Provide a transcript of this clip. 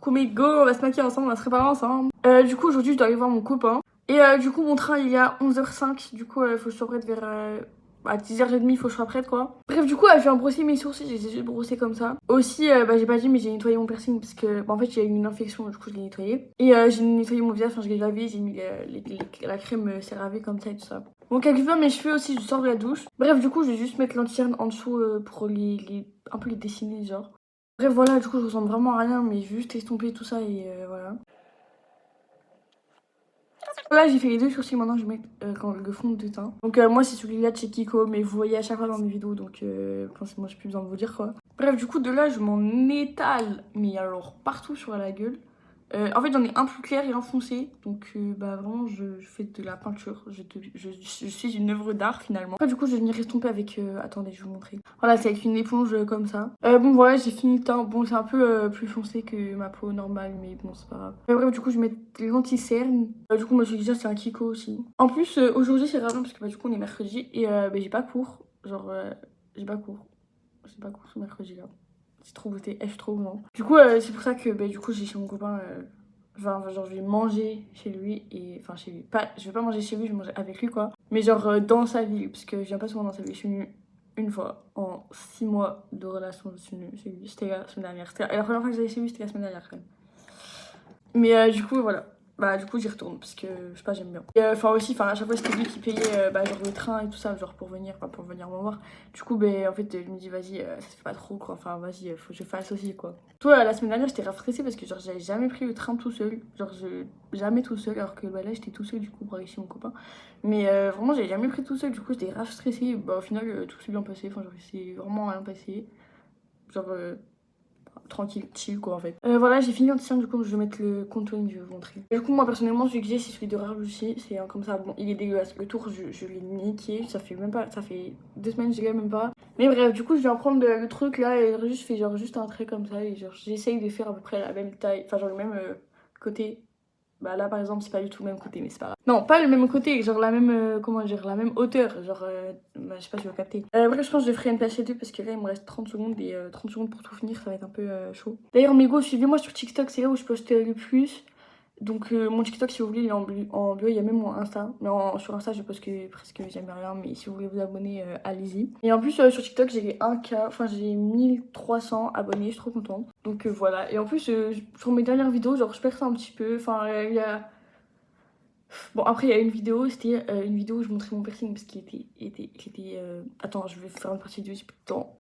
coup mais go, on va se maquiller ensemble, on va se préparer ensemble. Du coup aujourd'hui je dois aller voir mon copain. Et du coup mon train il est à 11h05, du coup faut que je sois prête vers... à 10h30 il faut que je sois prête quoi. Bref du coup je viens brosser mes sourcils, j'ai juste brossé comme ça. Aussi j'ai pas dit mais j'ai nettoyé mon piercing parce que en fait j'ai eu une infection du coup je l'ai nettoyé. Et j'ai nettoyé mon visage, enfin je l'ai lavé, j'ai mis la crème CeraVe comme ça et tout ça. Bon quelques fois mes cheveux aussi je sors de la douche. Bref du coup je vais juste mettre l'anti-cerne en dessous pour un peu les dessiner genre. Bref voilà du coup je ressemble vraiment à rien mais juste estomper tout ça et voilà. Là j'ai fait les deux sourcils, maintenant je vais mettre le fond de teint. Donc moi c'est celui-là de chez Kiko, mais vous voyez à chaque fois dans mes vidéos, donc moi j'ai plus besoin de vous dire quoi. Bref du coup de là je m'en étale, mais alors partout sur la gueule. En fait j'en ai un plus clair et un foncé, donc bah vraiment je fais de la peinture, je suis une œuvre d'art finalement. Après du coup je vais venir estomper avec, attendez je vais vous montrer. Voilà c'est avec une éponge comme ça. Bon voilà j'ai fini le teint, bon c'est un peu plus foncé que ma peau normale mais bon c'est pas grave. Bref du coup je vais mettre les anti-cernes. Du coup moi celui-là c'est un Kiko aussi. En plus aujourd'hui c'est grave parce que du coup on est mercredi et bah, j'ai pas cours, genre j'ai pas cours ce mercredi là. C'est trop beauté, je suis trop bon. Du coup, c'est pour ça que du coup, j'ai chez mon copain. Genre, je vais manger chez lui. Et enfin, chez lui. Pas, je vais pas manger chez lui, je vais manger avec lui quoi. Mais genre, dans sa ville. Parce que je viens pas souvent dans sa ville. Je suis venue une fois en 6 mois de relation. Je suis venue chez lui. C'était la semaine dernière. La première fois que j'allais chez lui, c'était la semaine dernière quand même. Mais du coup, voilà. Bah du coup j'y retourne parce que je sais pas j'aime bien. Et enfin aussi à chaque fois c'était lui qui payait genre le train et tout ça genre pour venir me voir. Du coup en fait je me dis vas-y ça se fait pas trop quoi, enfin vas-y faut que je fasse aussi quoi. Toi la semaine dernière j'étais grave stressée parce que genre j'avais jamais pris le train tout seul, genre jamais tout seul alors que là j'étais tout seul du coup pour aller chez mon copain. Mais vraiment j'avais jamais pris tout seul, du coup j'étais grave stressée. Bah au final tout s'est bien passé, enfin genre c'est vraiment rien passé. Genre tranquille, chill quoi en fait. Voilà, j'ai fini l'anti-cerne, du coup je vais mettre le contour, je vais vous montrer. Du coup moi personnellement celui que j'ai c'est celui de Rare Lucie, c'est comme ça, bon il est dégueulasse. Le tour je l'ai niqué, ça fait 2 semaines je l'ai même pas. Mais bref du coup je viens prendre le truc là et je fais genre juste un trait comme ça et genre j'essaye de faire à peu près la même taille, enfin genre le même côté. Bah là par exemple c'est pas du tout le même côté mais c'est pas grave. Non pas le même côté, genre la même comment dire, la même hauteur, genre bah, je sais pas si tu vas capter. Bref je pense que je ferai une tâche 2 parce que là il me reste 30 secondes et 30 secondes pour tout finir ça va être un peu chaud. D'ailleurs mes go suivez-moi sur TikTok, c'est là où je poste le plus. Donc mon TikTok si vous voulez il est en bio, il y a même mon Insta. Mais sur Insta je poste que presque jamais rien, mais si vous voulez vous abonner allez-y. Et en plus sur TikTok j'ai 1K, enfin j'ai 1300 abonnés, je suis trop contente. Donc voilà, et en plus sur mes dernières vidéos genre je perds ça un petit peu, enfin il y a... Bon après il y a une vidéo, c'était une vidéo où je montrais mon piercing parce qu'il était... Attends je vais faire une partie de temps.